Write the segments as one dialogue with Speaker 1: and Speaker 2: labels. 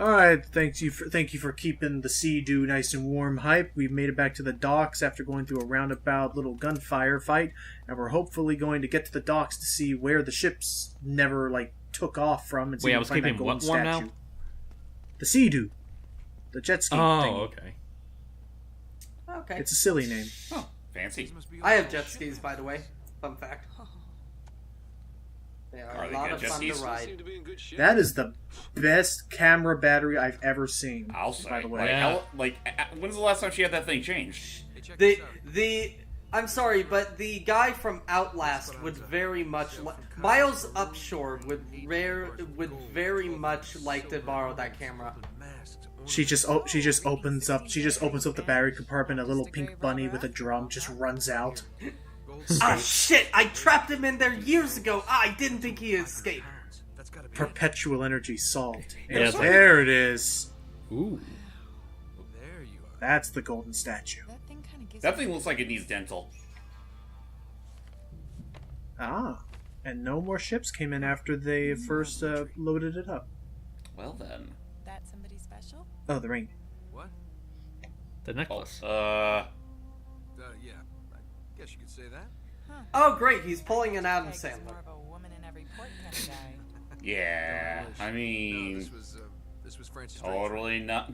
Speaker 1: All right, thank you for keeping the Sea-Doo nice and warm. Hype. We've made it back to the docks after going through a roundabout little gunfire fight, and we're hopefully going to get to the docks to see where the ships never took off from. And see
Speaker 2: Wait,
Speaker 1: if
Speaker 2: I
Speaker 1: we
Speaker 2: was
Speaker 1: find
Speaker 2: keeping
Speaker 1: that
Speaker 2: what
Speaker 1: golden
Speaker 2: warm
Speaker 1: statue.
Speaker 2: now?
Speaker 1: The Sea-Doo, the jet ski thing.
Speaker 2: Oh, okay.
Speaker 3: Okay.
Speaker 1: It's a silly name.
Speaker 4: Oh, fancy.
Speaker 3: I have jet skis, by the way. Fun fact. They are
Speaker 4: Are
Speaker 3: a
Speaker 4: they
Speaker 3: lot
Speaker 4: good
Speaker 3: of
Speaker 4: jet
Speaker 3: fun to
Speaker 4: skis?
Speaker 3: ride.
Speaker 1: That is the best camera battery I've ever seen.
Speaker 4: I'll say.
Speaker 1: By the way,
Speaker 4: When's the last time she had that thing changed?
Speaker 3: I'm sorry, but the guy from Outlast would very much Miles Upshore would very much like to borrow that camera.
Speaker 1: She just opens up the battery compartment. A little pink bunny with a drum just runs out.
Speaker 3: Ah, shit! I trapped him in there years ago. I didn't think he escaped.
Speaker 1: Perpetual energy solved. And
Speaker 2: Yeah,
Speaker 1: there it is.
Speaker 2: Ooh.
Speaker 1: That's the golden statue.
Speaker 4: That thing looks like it needs dental.
Speaker 1: Ah, and no more ships came in after they first loaded it up.
Speaker 4: Well then.
Speaker 5: That somebody special?
Speaker 1: Oh, the ring.
Speaker 6: What?
Speaker 2: The necklace.
Speaker 6: Yeah. I guess you could say that.
Speaker 3: Oh, great! He's pulling an Adam
Speaker 5: Peg's
Speaker 3: Sandler.
Speaker 5: more of a woman in every port kind of guy.
Speaker 4: Yeah. I
Speaker 6: No,
Speaker 4: mean,
Speaker 6: this was Francis.
Speaker 4: totally not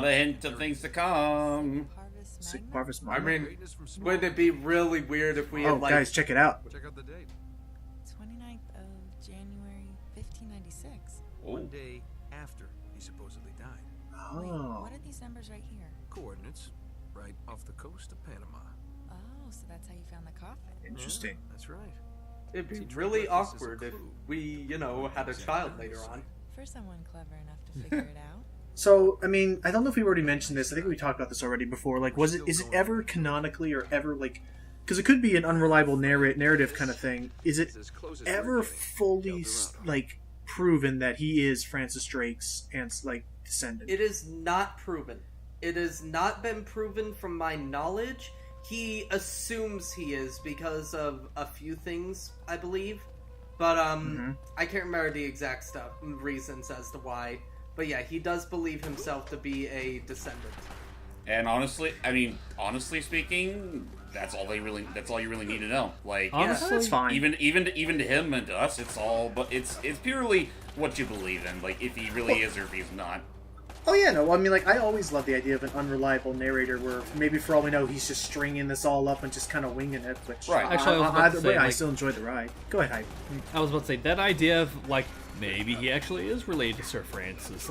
Speaker 4: a hint of things to come.
Speaker 5: Harvest Magna?
Speaker 1: Harvest
Speaker 3: I
Speaker 1: Moon.
Speaker 3: mean, wouldn't it be really weird if we
Speaker 1: Oh,
Speaker 3: had
Speaker 1: guys, check it out.
Speaker 6: Check out the date.
Speaker 5: 29th of January, 1596.
Speaker 6: One day after he supposedly died.
Speaker 5: Wait,
Speaker 1: Oh,
Speaker 5: what are these numbers right here?
Speaker 6: Coordinates, right off the coast of Panama.
Speaker 5: Oh, so that's how you found the coffin.
Speaker 1: interesting.
Speaker 6: That's right.
Speaker 3: It'd be
Speaker 6: See, to
Speaker 3: really
Speaker 6: put this as a
Speaker 3: awkward if
Speaker 6: clue.
Speaker 3: we, had a child later on.
Speaker 5: For someone clever enough to figure it out.
Speaker 1: So, I mean, I don't know if we already mentioned this. I think we talked about this already before. Is it ever canonically or ever because it could be an unreliable narrative kind of thing. Is it ever fully proven that he is Francis Drake's descendant?
Speaker 3: It is not proven. It has not been proven from my knowledge. He assumes he is because of a few things, I believe. But, I can't remember the exact reasons as to why. But yeah, he does believe himself to be a descendant.
Speaker 4: And honestly speaking, that's all you really need to know.
Speaker 2: Honestly,
Speaker 1: that's fine.
Speaker 4: Even to him and to us, it's purely what you believe in. If he really is or if he's not.
Speaker 1: Oh yeah, no. I mean, I always love the idea of an unreliable narrator, where maybe for all we know, he's just stringing this all up and just kind of winging it. Which,
Speaker 4: Right.
Speaker 2: Actually, I was about to
Speaker 1: either
Speaker 2: say,
Speaker 1: way, I still enjoy the ride. Go ahead, Hype.
Speaker 2: I was about to say, that idea of, maybe he actually is related to Sir Francis.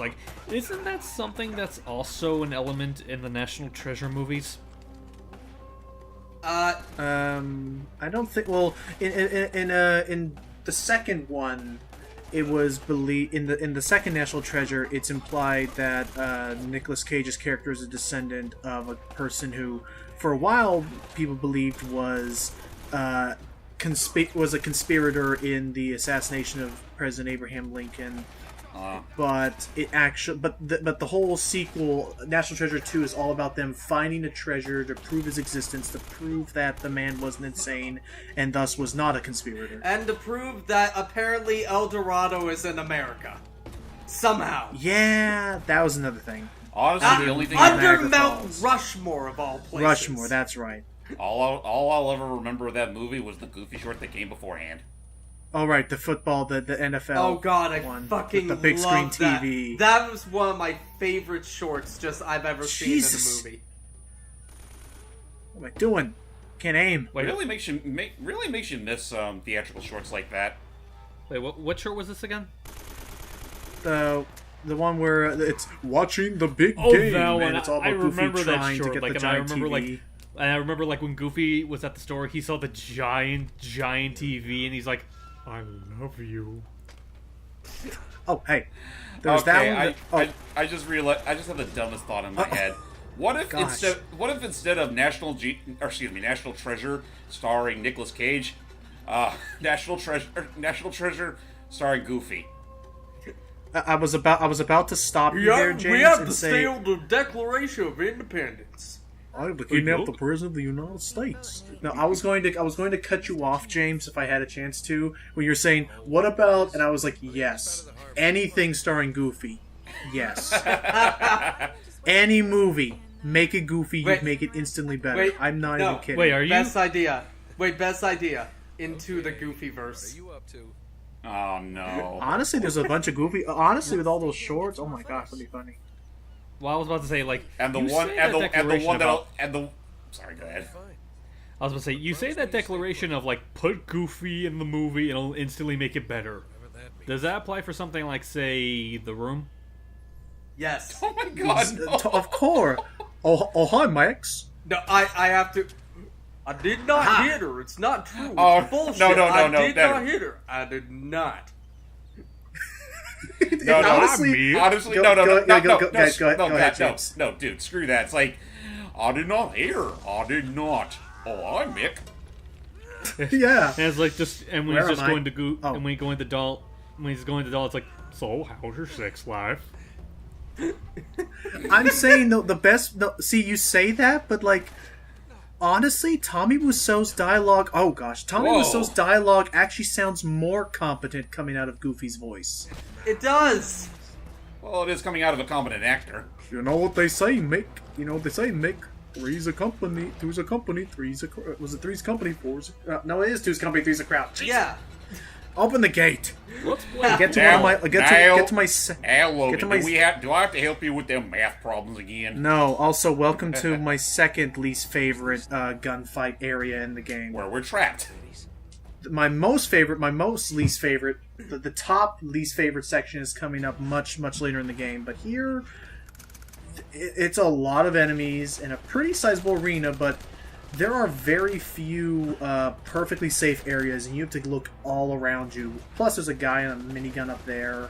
Speaker 2: Isn't that something that's also an element in the National Treasure movies?
Speaker 1: I don't think. Well, in the second one, it was in the second National Treasure. It's implied that Nicolas Cage's character is a descendant of a person who, for a while, people believed was a conspirator in the assassination of President Abraham Lincoln. But the whole sequel, National Treasure 2, is all about them finding a treasure to prove his existence, to prove that the man wasn't insane and thus was not a conspirator.
Speaker 3: And to prove that apparently El Dorado is in America. Somehow.
Speaker 1: Yeah, that was another thing.
Speaker 4: Honestly, the only thing
Speaker 3: Under
Speaker 1: Niagara
Speaker 3: Mount
Speaker 1: Falls.
Speaker 3: Rushmore of all places.
Speaker 1: Rushmore, that's right.
Speaker 4: all I'll ever remember of that movie was the Goofy short that came beforehand.
Speaker 1: Oh right, the football, the NFL.
Speaker 3: Oh god, I
Speaker 1: one
Speaker 3: fucking
Speaker 1: with the big screen
Speaker 3: love that.
Speaker 1: TV.
Speaker 3: That was one of my favorite shorts I've ever
Speaker 1: Jesus.
Speaker 3: seen in a movie.
Speaker 1: What am I doing? Can't aim.
Speaker 2: Wait,
Speaker 4: Really makes you miss theatrical shorts like that.
Speaker 2: Wait, what short was this again?
Speaker 1: The one where it's watching the big
Speaker 2: Oh,
Speaker 1: game,
Speaker 2: that one.
Speaker 1: and it's all about
Speaker 2: I
Speaker 1: Goofy
Speaker 2: remember that
Speaker 1: trying to
Speaker 2: short.
Speaker 1: get the
Speaker 2: And
Speaker 1: giant TV.
Speaker 2: I remember when Goofy was at the store, he saw the giant TV, and he's like, "I love you."
Speaker 1: Oh, hey, there's that one.
Speaker 4: I just realized. I just had the dumbest thought in my head. What if
Speaker 1: Gosh.
Speaker 4: instead of National Treasure starring Nicolas Cage, National Treasure starring Goofy?
Speaker 1: I was about to stop you there, James,
Speaker 3: we have
Speaker 1: and
Speaker 3: to
Speaker 1: say,
Speaker 3: stay on the Declaration of Independence.
Speaker 1: I would kidnap the president of the United States. No, I was going to cut you off, James, if I had a chance to, when you're saying, what about, and I was like, yes, anything starring Goofy. Yes. Any movie, make it Goofy,
Speaker 3: Wait.
Speaker 1: you'd make it instantly better.
Speaker 3: Wait,
Speaker 1: I'm not
Speaker 3: no.
Speaker 1: even kidding.
Speaker 2: Wait, are you?
Speaker 3: Best idea. Wait, best idea. Into the Goofy
Speaker 6: What are
Speaker 3: verse.
Speaker 6: you up to?
Speaker 4: Oh no.
Speaker 1: Honestly, there's a bunch of Goofy. Honestly, with all those shorts, oh my gosh, that'd be funny.
Speaker 2: Well, I was about to say like,
Speaker 4: And the
Speaker 2: you
Speaker 4: one
Speaker 2: say
Speaker 4: and
Speaker 2: that
Speaker 4: the
Speaker 2: declaration
Speaker 4: one
Speaker 2: about-
Speaker 4: Sorry, go ahead.
Speaker 6: Fine.
Speaker 2: I was about to say, you say that declaration of like, put Goofy in the movie and it'll instantly make it better.
Speaker 6: Whatever that means.
Speaker 2: Does that apply for something like, say, The Room?
Speaker 3: Yes.
Speaker 4: Oh my god. No.
Speaker 1: Of course. Oh, hi, Max.
Speaker 3: No, I have to. I did not hit her. It's not true.
Speaker 4: Oh,
Speaker 3: It's bullshit.
Speaker 4: no,
Speaker 3: I
Speaker 4: no,
Speaker 3: did
Speaker 4: no.
Speaker 3: not hit her. I did not.
Speaker 4: No, no,
Speaker 1: honestly,
Speaker 4: honestly,
Speaker 1: Go-
Speaker 4: no,
Speaker 1: go-
Speaker 4: no,
Speaker 1: yeah,
Speaker 4: no,
Speaker 1: go
Speaker 4: no,
Speaker 1: ahead, go ahead,
Speaker 4: no,
Speaker 1: go ahead,
Speaker 4: no,
Speaker 1: James.
Speaker 4: no, dude, screw that. It's like, I did not hear. I did not. Oh, I'm Mick.
Speaker 1: yeah.
Speaker 2: And it's like just, and when
Speaker 1: Where
Speaker 2: he's just
Speaker 1: am I?
Speaker 2: going to go,
Speaker 1: Oh.
Speaker 2: and when he's going to doll, it's like, so how's your sex life?
Speaker 1: I'm saying the best. No, see, you say that, but like, honestly, Tommy Wiseau's dialogue. Oh gosh, Tommy
Speaker 4: Whoa.
Speaker 1: Wiseau's dialogue actually sounds more competent coming out of Goofy's voice.
Speaker 3: It does.
Speaker 4: Well, it is coming out of a competent actor.
Speaker 1: You know what they say, Mick? You know what they say, Mick? Three's a company, two's a company, was it three's company, four's no, it is two's company, three's a crowd. Jesus.
Speaker 3: Yeah.
Speaker 1: Open the gate.
Speaker 2: Let's play.
Speaker 1: Get to
Speaker 4: Now,
Speaker 1: one of my. Get to my.
Speaker 4: Hey, Logan,
Speaker 1: get to my-
Speaker 4: do I have to help you with them math problems again?
Speaker 1: No. Also, welcome to my second least favorite gunfight area in the game.
Speaker 4: Where we're trapped.
Speaker 1: My most least favorite, the top least favorite section is coming up much later in the game. But here, it's a lot of enemies in a pretty sizable arena, but there are very few perfectly safe areas, and you have to look all around you. Plus, there's a guy on a minigun up there.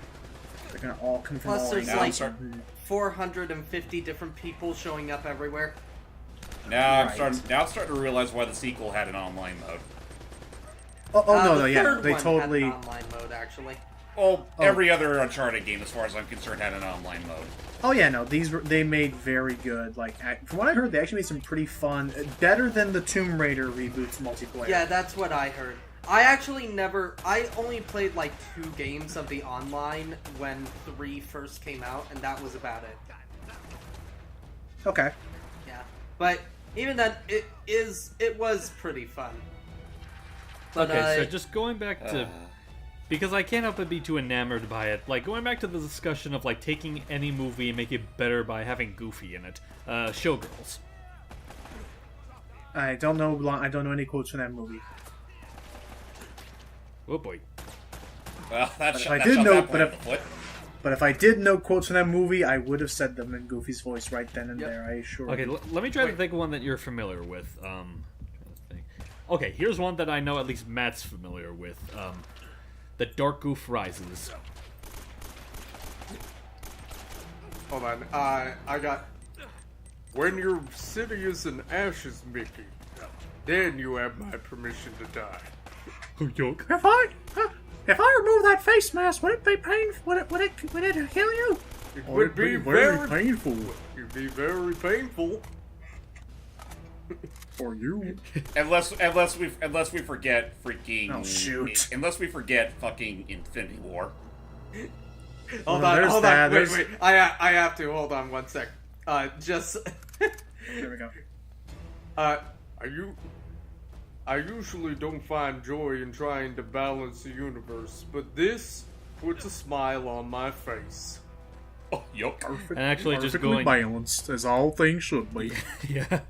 Speaker 1: They're gonna all come from
Speaker 3: Plus,
Speaker 1: all
Speaker 3: there's
Speaker 1: angles.
Speaker 3: like 450 different people showing up everywhere.
Speaker 4: Now
Speaker 1: Right.
Speaker 4: I'm starting to realize why the sequel had an online mode.
Speaker 1: No,
Speaker 3: The
Speaker 1: yeah,
Speaker 3: third
Speaker 1: they
Speaker 3: one
Speaker 1: totally.
Speaker 3: had an online mode actually.
Speaker 4: Well, every other Uncharted game, as far as I'm concerned, had an online mode.
Speaker 1: Oh yeah, no, they made very good. Like from what I heard, they actually made some pretty fun, better than the Tomb Raider reboots multiplayer.
Speaker 3: Yeah, that's what I heard. I only played like 2 games of the online when 3 first came out, and that was about it.
Speaker 1: Okay.
Speaker 3: Yeah. But even then, it was pretty fun. But,
Speaker 2: Okay, so just going back to, because I can't help but be too enamored by it. Like going back to the discussion of like taking any movie and make it better by having Goofy in it. Showgirls.
Speaker 1: I don't know any quotes from that movie.
Speaker 2: Oh boy.
Speaker 4: Well, that
Speaker 1: if I
Speaker 4: that
Speaker 1: did
Speaker 4: shot
Speaker 1: know-
Speaker 4: that
Speaker 1: but
Speaker 4: plan
Speaker 1: if-
Speaker 4: in the foot.
Speaker 1: But if I did know quotes from that movie, I would have said them in Goofy's voice right then and
Speaker 3: Yep.
Speaker 1: there. I assure
Speaker 2: Okay,
Speaker 1: you.
Speaker 2: let me try to think of one that you're familiar with. Okay, here's one that I know at least Matt's familiar with. The Dark Goof Rises.
Speaker 3: hold on. I got. When your city is in ashes, Mickey, then you have my permission to die.
Speaker 2: Oh, yuck.
Speaker 1: If I remove that face mask, would it be painful? Would it kill you?
Speaker 3: It
Speaker 1: Oh,
Speaker 3: would
Speaker 1: it'd
Speaker 3: be
Speaker 1: very painful
Speaker 3: It'd be very painful.
Speaker 1: for you.
Speaker 4: Unless we forget freaking.
Speaker 1: Oh, shoot.
Speaker 4: Unless we forget fucking Infinity War.
Speaker 3: Hold
Speaker 1: Well,
Speaker 3: on,
Speaker 1: there's
Speaker 3: hold
Speaker 1: that,
Speaker 3: on.
Speaker 1: there's-
Speaker 3: Wait. I have to. Hold on one sec. Just.
Speaker 1: There we go.
Speaker 3: I usually don't find joy in trying to balance the universe, but this puts a smile on my face.
Speaker 4: Oh, yuck.
Speaker 2: And actually just
Speaker 1: Perfectly
Speaker 2: going...
Speaker 1: balanced, as all things should be.
Speaker 2: Yeah.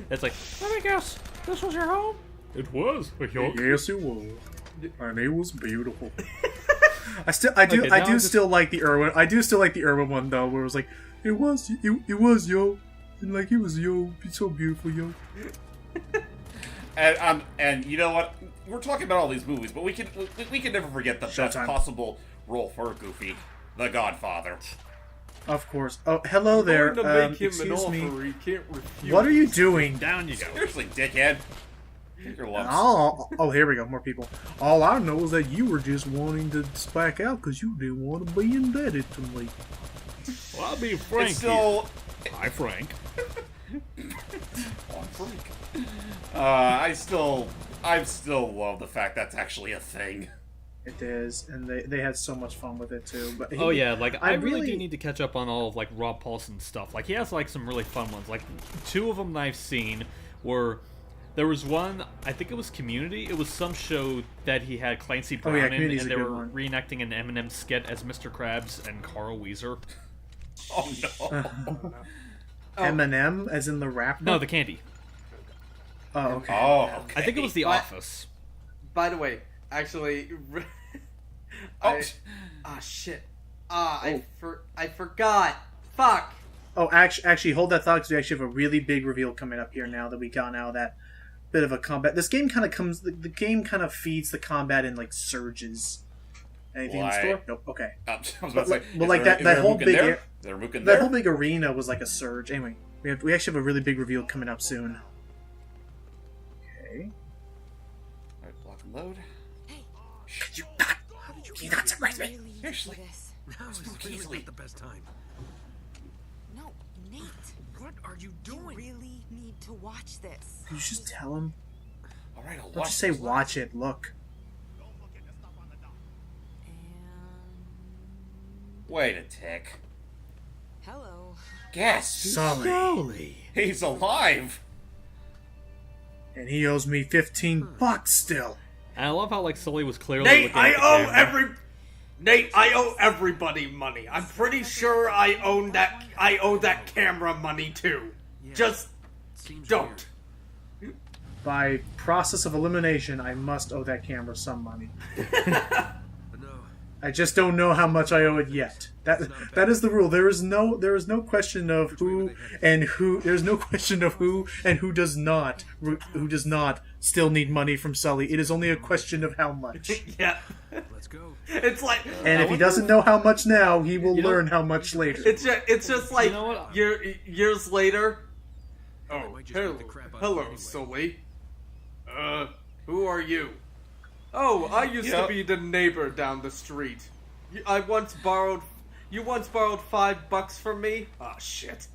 Speaker 2: It's like, let me guess, this was your home? It was. Oh, yuck.
Speaker 1: Yes, it was, and it was beautiful. I
Speaker 2: Okay, now I'm just-
Speaker 1: still like the Irwin. I do still like the Irwin one though, where it was like, it was yo, and like it was yo, it's so beautiful yo.
Speaker 4: And you know what? We're talking about all these movies, but we can never forget the best
Speaker 1: Showtime.
Speaker 4: possible role for Goofy, the Godfather.
Speaker 1: Of course. Oh, hello there. Excuse me.
Speaker 3: he can't refuse.
Speaker 1: What are you doing?
Speaker 2: Down you go.
Speaker 4: Seriously, dickhead. Take your lumps.
Speaker 1: Oh, here we go. More people. All I know is that you were just wanting to back out because you didn't want to be indebted to me.
Speaker 2: Well, I'll be frank
Speaker 4: It's still.
Speaker 2: here. Hi, Frank.
Speaker 4: Oh, I'm Frank. I still love the fact that's actually a thing.
Speaker 1: It is, and they had so much fun with it too. But
Speaker 2: Oh yeah, like I really
Speaker 1: really
Speaker 2: do need to catch up on all of like Rob Paulson's stuff. Like he has like some really fun ones. Like two of them that I've seen were there was one, I think it was Community. It was some show that he had Clancy Brown in,
Speaker 1: Community's
Speaker 2: and
Speaker 1: a
Speaker 2: they
Speaker 1: good
Speaker 2: were
Speaker 1: one.
Speaker 2: reenacting an Eminem skit as Mr. Krabs and Carl Weezer.
Speaker 4: Oh no.
Speaker 1: Eminem, as in the rapper.
Speaker 2: No, the candy.
Speaker 1: Oh, okay.
Speaker 4: Oh, okay.
Speaker 2: I think it was The
Speaker 3: What?
Speaker 2: Office.
Speaker 3: By the way, actually, shit. I forgot. Fuck.
Speaker 1: Oh, actually, hold that thought because we actually have a really big reveal coming up here now that we got out of that bit of a combat. This game kind of comes. The game kind of feeds the combat in like surges. Anything in
Speaker 4: Why?
Speaker 1: store? Nope. Okay.
Speaker 4: I was about to say,
Speaker 1: Well,
Speaker 4: is
Speaker 1: like
Speaker 4: there-
Speaker 1: that
Speaker 4: is there a
Speaker 1: whole
Speaker 4: mook in
Speaker 1: big
Speaker 4: there?
Speaker 1: air-
Speaker 4: Is there a mook in
Speaker 1: That
Speaker 4: there?
Speaker 1: whole big arena was like a surge. Anyway, we actually have a really big reveal coming up soon. Okay.
Speaker 4: Alright, block and load.
Speaker 5: Hey,
Speaker 1: You not surprise me.
Speaker 5: really need to
Speaker 4: Seriously?
Speaker 5: do this.
Speaker 6: Now is really
Speaker 4: easily.
Speaker 6: not the best time.
Speaker 5: No, Nate.
Speaker 6: What are you
Speaker 5: You
Speaker 6: doing?
Speaker 5: really need to watch this.
Speaker 1: Could you just tell him?
Speaker 4: Alright, I'll
Speaker 1: Don't
Speaker 4: watch
Speaker 1: just say
Speaker 4: this.
Speaker 1: watch it. Look.
Speaker 5: And
Speaker 4: Wait a tick.
Speaker 5: hello.
Speaker 4: Guess.
Speaker 1: Sully.
Speaker 4: He's alive.
Speaker 1: And he owes me $15 still.
Speaker 2: And I love how like Sully was clearly
Speaker 3: Nate,
Speaker 2: looking
Speaker 3: I
Speaker 2: at the
Speaker 3: owe
Speaker 2: camera.
Speaker 3: Nate, I owe everybody money. I'm pretty sure I owe that camera money too. Just
Speaker 6: Seems
Speaker 3: don't.
Speaker 6: weird.
Speaker 1: By process of elimination, I must owe that camera some money.
Speaker 6: But no,
Speaker 1: I just don't know how much I owe it yet. That is the rule. There is no question of who and who. There's no question of who and who does not still need money from Sully. It is only a question of how much.
Speaker 3: Yeah.
Speaker 6: let's go.
Speaker 3: It's like
Speaker 1: And if he doesn't know how much now, he will
Speaker 2: You know-
Speaker 1: learn how much later.
Speaker 3: it's just like
Speaker 2: You know what?
Speaker 3: years later.
Speaker 6: I
Speaker 3: Oh,
Speaker 6: might just beat the crap out of
Speaker 3: hello,
Speaker 6: you anyway.
Speaker 3: Sully. Who are you? Oh, I used to
Speaker 4: Yep.
Speaker 3: be the neighbor down the street. You once borrowed $5 from me? Oh shit.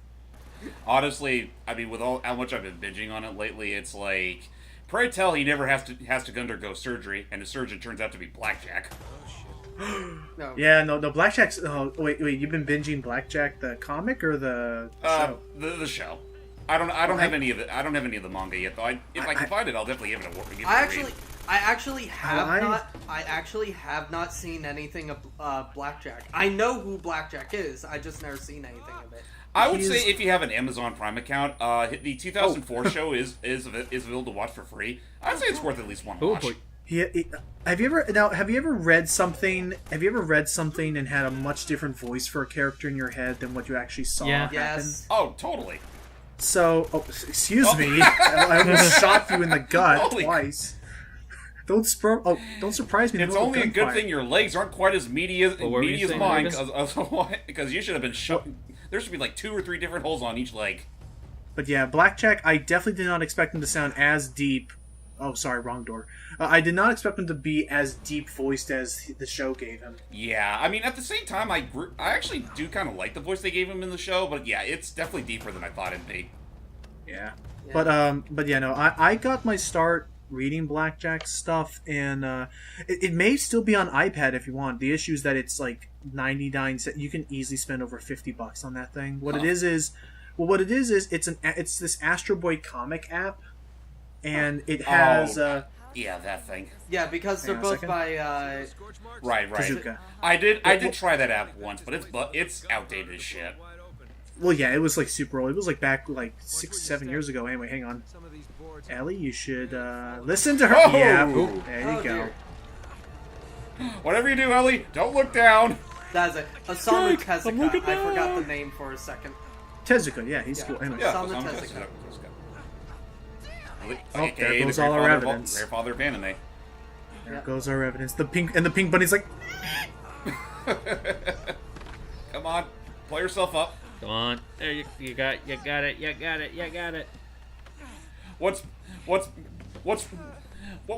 Speaker 4: Honestly, I mean, with all how much I've been binging on it lately, it's like, pray tell he never has to undergo surgery, and his surgeon turns out to be Blackjack.
Speaker 3: No.
Speaker 1: Yeah, no, Blackjack's. Oh, wait, you've been binging Blackjack the comic or the show?
Speaker 4: The show. I don't have any of it. I don't have any of the manga yet, though. If I can find it, I'll definitely give it a read.
Speaker 3: I actually have
Speaker 1: I-
Speaker 3: not seen anything of Blackjack. I know who Blackjack is. I just never seen anything of it.
Speaker 4: I would
Speaker 1: He's-
Speaker 4: say if you have an Amazon Prime account, the 2004 show is available to watch for free. I'd say it's worth at least one
Speaker 2: Oh
Speaker 4: watch.
Speaker 2: boy.
Speaker 1: Have you ever read something? Have you ever read something and had a much different voice for a character in your head than what you actually saw
Speaker 2: Yeah.
Speaker 1: happen?
Speaker 3: Yes.
Speaker 4: Oh, totally.
Speaker 1: So, excuse me, I almost shot you in the gut
Speaker 4: Holy-
Speaker 1: twice. Don't surprise me. in the
Speaker 4: It's
Speaker 1: middle of
Speaker 4: only a good
Speaker 1: gunfire.
Speaker 4: thing your legs aren't quite as meaty as
Speaker 2: Well, what were you saying,
Speaker 4: mine,
Speaker 2: Logan?
Speaker 4: because you should have been shot. There should be like 2 or 3 different holes on each leg.
Speaker 1: But yeah, Blackjack, I definitely did not expect him to sound as deep. Oh, sorry, wrong door. I did not expect him to be as deep voiced as the show gave him.
Speaker 4: Yeah, I mean, at the same time, I actually do kind of like the voice they gave him in the show, but yeah, it's definitely deeper than I thought it'd be.
Speaker 1: Yeah.
Speaker 3: Yeah.
Speaker 1: But yeah, no, I got my start reading Blackjack stuff, and it may still be on iPad if you want. The issue is that it's like 99 cents. You can easily spend over $50 on that thing. What it is it's this Astro Boy comic app, and it has
Speaker 4: Yeah, that thing.
Speaker 3: Yeah, because they're
Speaker 1: Hang on a
Speaker 3: both
Speaker 1: second.
Speaker 3: by
Speaker 6: Scorch marks?
Speaker 4: Right.
Speaker 1: Kazuka.
Speaker 4: I did try that app once, but it's outdated as shit.
Speaker 6: Wide open.
Speaker 1: Well, yeah, it was like super old. It was like back like 6-7 years ago. Anyway, hang on,
Speaker 6: Some of these boards.
Speaker 1: Ellie, you should listen to her.
Speaker 4: Oh!
Speaker 1: Yeah, there you
Speaker 3: Oh,
Speaker 1: go.
Speaker 3: dear.
Speaker 4: Whatever you do, Ellie, don't look down.
Speaker 3: That's it. Osamu
Speaker 2: Jake, I'm
Speaker 3: Tezuka.
Speaker 2: looking
Speaker 3: I forgot
Speaker 2: down.
Speaker 3: the name for a second.
Speaker 1: Tezuka, yeah, he's
Speaker 3: Yeah.
Speaker 1: cool. Anyway,
Speaker 4: Yeah,
Speaker 3: Osamu
Speaker 4: Osamu
Speaker 3: Tezuka.
Speaker 1: Oh, there goes all our evidence.
Speaker 4: Grandfather of anime.
Speaker 1: there goes our evidence. The pink bunny's like,
Speaker 4: Come on, pull yourself up.
Speaker 2: Come on. There you got it.
Speaker 4: What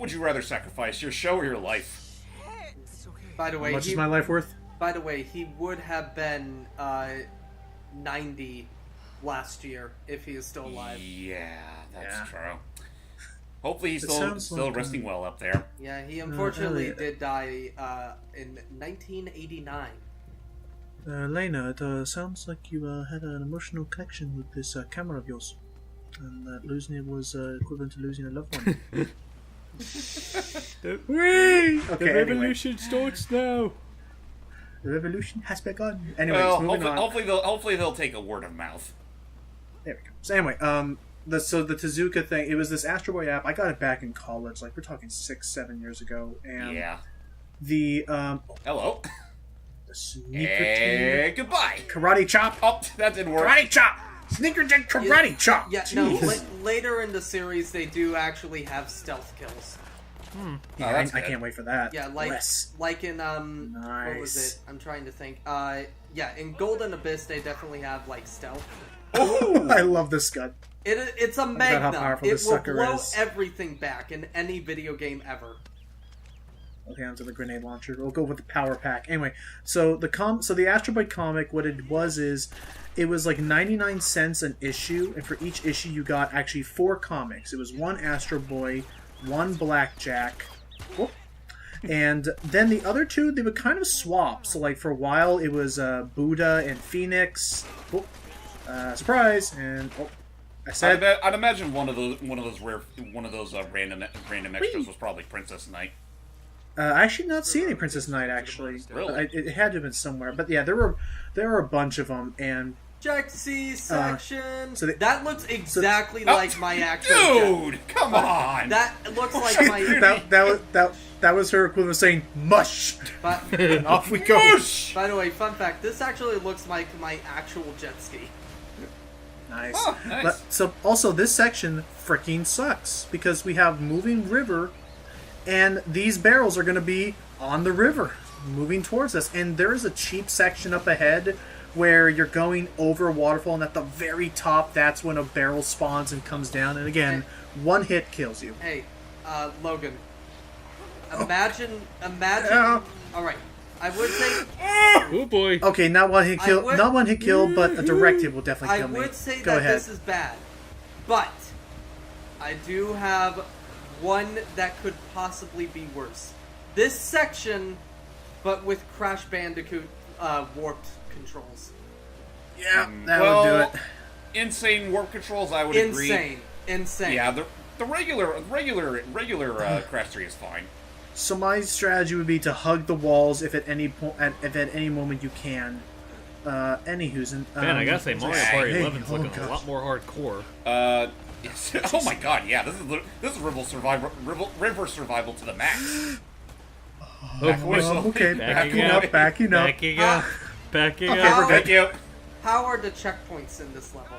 Speaker 4: would you rather sacrifice, your show or your life?
Speaker 3: By the
Speaker 1: how
Speaker 3: way,
Speaker 1: much is my life worth?
Speaker 3: he would have been 90 last year if he is still alive.
Speaker 4: Yeah, that's
Speaker 1: Yeah.
Speaker 4: true. Hopefully he's
Speaker 1: It
Speaker 4: still
Speaker 1: sounds like,
Speaker 4: resting well up there.
Speaker 3: Yeah, he unfortunately
Speaker 1: Elliot.
Speaker 3: did die in 1989.
Speaker 1: Lena, it sounds like you had an emotional connection with this camera of yours, and that losing it was equivalent to losing a loved one. Whee! Okay,
Speaker 2: The revolution starts now.
Speaker 1: The revolution has begun. Anyway,
Speaker 4: Well,
Speaker 1: moving on.
Speaker 4: hopefully they'll take a word of mouth.
Speaker 1: There we go. So anyway, the Tezuka thing, it was this Astro Boy app. I got it back in college, like we're talking 6-7 years ago, and
Speaker 4: Yeah.
Speaker 1: the
Speaker 4: Hello.
Speaker 1: the sneaker
Speaker 4: Hey, goodbye.
Speaker 1: karate chop,
Speaker 4: Oh, that didn't work.
Speaker 1: karate chop, sneaker dick karate chop.
Speaker 3: Yeah, no.
Speaker 1: Jeez.
Speaker 3: Later in the series, they do actually have stealth kills.
Speaker 1: Yeah,
Speaker 4: that's
Speaker 1: I
Speaker 4: good.
Speaker 1: can't wait for that.
Speaker 3: Yeah,
Speaker 1: Yes.
Speaker 3: like in what was
Speaker 1: Nice.
Speaker 3: it? I'm trying to think. Yeah, in Golden Abyss, they definitely have like stealth.
Speaker 1: I love this gun.
Speaker 3: It's a
Speaker 1: how
Speaker 3: magnum.
Speaker 1: powerful
Speaker 3: It
Speaker 1: this
Speaker 3: will
Speaker 1: sucker
Speaker 3: blow
Speaker 1: is.
Speaker 3: everything back in any video game ever.
Speaker 1: Okay, onto the grenade launcher. We'll go with the power pack. Anyway, so the Astro Boy comic, what it was is, it was like 99 cents an issue, and for each issue you got actually 4 comics. It was 1 Astro Boy, 1 Blackjack, whoop, and then the other 2 they would kind of swap. So like for a while it was Buddha and Phoenix, whoop, surprise, and I said
Speaker 4: I'd imagine one of those random extras was probably Princess Knight.
Speaker 1: I actually not see any Princess Knight actually.
Speaker 4: Really?
Speaker 1: It had to have been somewhere, but yeah, there were a bunch of them, and
Speaker 3: Jack C section.
Speaker 1: so they-
Speaker 3: that looks exactly like my actual.
Speaker 4: Dude, come on.
Speaker 3: That looks like my.
Speaker 1: that was her equivalent of saying mush.
Speaker 3: But,
Speaker 1: And off we go.
Speaker 4: Whoosh!
Speaker 3: by the way, fun fact: this actually looks like my actual jet ski.
Speaker 1: Nice.
Speaker 4: Oh, nice.
Speaker 1: But, so also this section freaking sucks because we have moving river, and these barrels are going to be on the river, moving towards us. And there is a cheap section up ahead where you're going over a waterfall, and at the very top, that's when a barrel spawns and comes down. And again, one hit kills you.
Speaker 3: Hey, Logan. Imagine.
Speaker 1: Yeah.
Speaker 3: All right, I would say.
Speaker 2: Oh boy.
Speaker 1: Okay, not one hit kill,
Speaker 3: would-
Speaker 1: not one hit kill, but a direct hit will definitely
Speaker 3: I
Speaker 1: kill me.
Speaker 3: would say
Speaker 1: Go
Speaker 3: that
Speaker 1: ahead.
Speaker 3: this is bad, but I do have one that could possibly be worse. This section, but with Crash Bandicoot warped controls.
Speaker 1: Yeah, that
Speaker 4: well,
Speaker 1: would do it.
Speaker 4: Insane warp controls, I would agree.
Speaker 3: Insane.
Speaker 4: Yeah, the regular Crash 3 is fine.
Speaker 1: So my strategy would be to hug the walls if at any if at any moment you can. Anywho's
Speaker 2: Man, I gotta say, Mario Party 11's
Speaker 1: oh
Speaker 2: looking
Speaker 1: gosh.
Speaker 2: a lot more hardcore.
Speaker 4: Yes. Oh my god, yeah, this is river survival to the max. Back away,
Speaker 1: Oh, okay,
Speaker 2: Backing
Speaker 1: backing
Speaker 2: up.
Speaker 1: up, backing up.
Speaker 2: Backing up. Backing
Speaker 3: Okay,
Speaker 2: up.
Speaker 3: we're
Speaker 4: Thank you.
Speaker 3: How are the checkpoints in this level?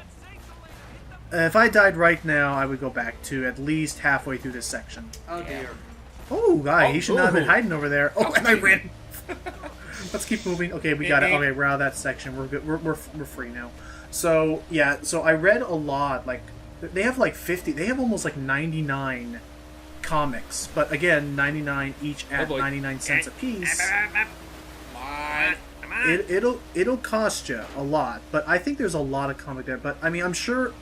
Speaker 1: If I died right now, I would go back to at least halfway through this section.
Speaker 3: Oh dear.
Speaker 1: Oh, guy, he should not have been
Speaker 2: ooh.
Speaker 1: hiding over there. Oh, and I ran. Let's keep moving. Okay, we got it. Okay, we're out of that section. We're good. We're free now. So yeah, so I read a lot. Like they have like 50. They have almost like 99 comics, but again, 99 each at
Speaker 2: boy.
Speaker 1: 99 cents a piece.
Speaker 4: Bye.
Speaker 1: It'll cost you a lot, but I think there's a lot of comic there. But I mean, I'm sure,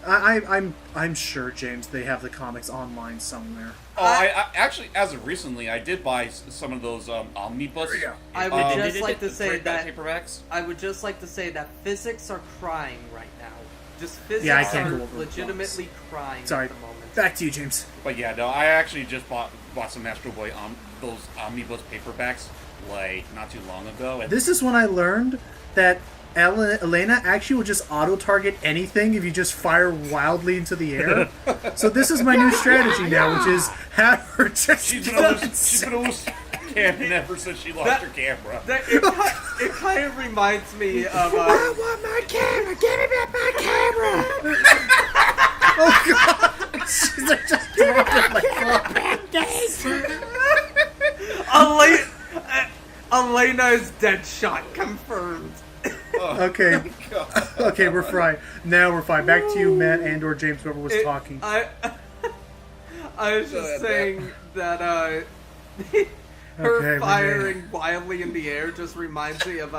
Speaker 1: I'm sure, James, they have the comics online somewhere.
Speaker 4: Oh, I actually, as of recently, I did buy some of those omnibus.
Speaker 3: I would just like to say
Speaker 4: trade
Speaker 3: that
Speaker 4: paperbacks.
Speaker 3: I would just like to say that physics are crying right now. Just physics
Speaker 1: Yeah, I can't
Speaker 3: are
Speaker 1: go over
Speaker 3: legitimately crying
Speaker 1: Sorry,
Speaker 3: at the moment.
Speaker 1: back to you, James.
Speaker 4: But yeah, no, I actually just bought some Astro Boy those omnibus paperbacks like not too long ago. And
Speaker 1: This is when I learned that Elena actually will just auto-target anything if you just fire wildly into the air. So this is my new strategy now, which is have her just
Speaker 4: she's been a loose cannon ever since she lost her camera.
Speaker 3: It kind of reminds me of.
Speaker 1: I want my camera! Give me back my camera! Oh god! She's like just
Speaker 3: Elena is dead shot confirmed.
Speaker 1: Okay. Okay, we're fine. Now we're fine. Back to you, Matt and/or James, whoever was talking.
Speaker 3: I was just saying that her
Speaker 1: Okay,
Speaker 3: firing wildly in the air just reminds me of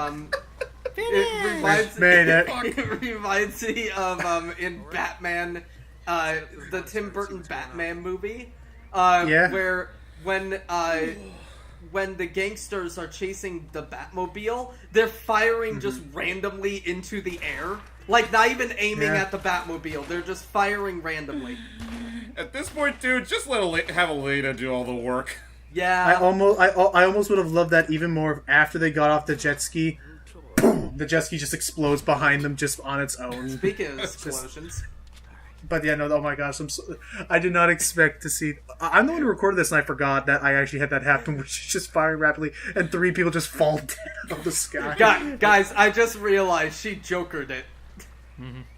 Speaker 3: it reminds
Speaker 1: Made it.
Speaker 3: it reminds me of in Batman the Tim Burton Batman movie,
Speaker 1: Yeah.
Speaker 3: where when the gangsters are chasing the Batmobile, they're firing just randomly into the air. Like, not even aiming
Speaker 1: Yeah.
Speaker 3: at the Batmobile, they're just firing randomly.
Speaker 4: At this point, dude, just have Elena do all the work.
Speaker 3: Yeah.
Speaker 1: I almost would have loved that even more if after they got off the jet ski, boom, the jet ski just explodes behind them just on its own.
Speaker 3: Speaking of explosions.
Speaker 1: But yeah, no, oh my gosh, I did not expect to see... I'm the one who recorded this and I forgot that I actually had that happen where she's just firing rapidly and 3 people just fall down out of the sky.
Speaker 3: Guys, I just realized she Jokered it.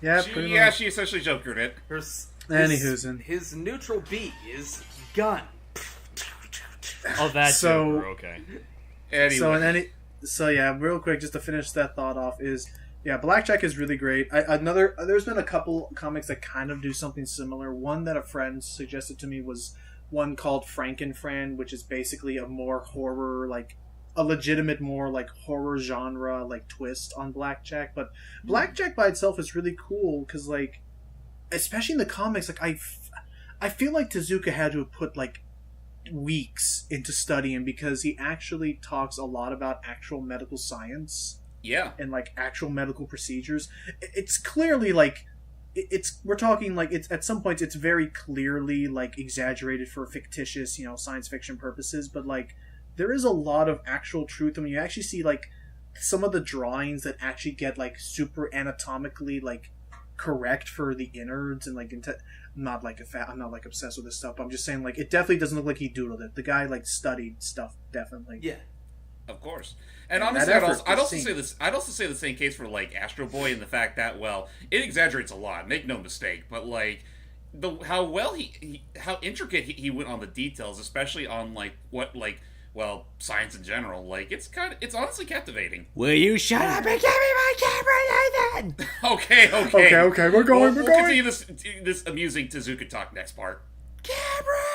Speaker 1: Yeah, pretty much.
Speaker 4: She essentially Jokered it.
Speaker 3: His neutral B is gun.
Speaker 2: Oh, that
Speaker 1: So-
Speaker 2: Joker, okay.
Speaker 4: Anyway.
Speaker 1: So yeah, real quick, just to finish that thought off is, yeah, Blackjack is really great. There's been a couple comics that kind of do something similar. One that a friend suggested to me was one called Frankenfran, which is basically a more horror, like a legitimate more like horror genre like twist on Blackjack. But Blackjack by itself is really cool because, like, especially in the comics, like I feel like Tezuka had to have put like weeks into studying because he actually talks a lot about actual medical science.
Speaker 4: Yeah.
Speaker 1: And like actual medical procedures. It's clearly like we're talking like it's at some points it's very clearly like exaggerated for fictitious, science fiction purposes, but like there is a lot of actual truth. I mean, you actually see like some of the drawings that actually get like super anatomically like correct for the innards and like I'm not like obsessed with this stuff, but I'm just saying like it definitely doesn't look like he doodled it. The guy like studied stuff, definitely.
Speaker 3: Yeah.
Speaker 4: Of course. And
Speaker 1: Yeah,
Speaker 4: honestly,
Speaker 1: that
Speaker 4: I'd
Speaker 1: effort
Speaker 4: also say the same case for like Astro Boy, and the fact that, well, it exaggerates a lot, make no mistake, but like how intricate he went on the details, especially on like science in general. Like it's honestly captivating.
Speaker 2: Will you shut up and give me my camera, Nathan?
Speaker 4: Okay.
Speaker 1: Okay, we're going.
Speaker 4: We'll continue this amusing Tezuka talk next part.
Speaker 2: Camera!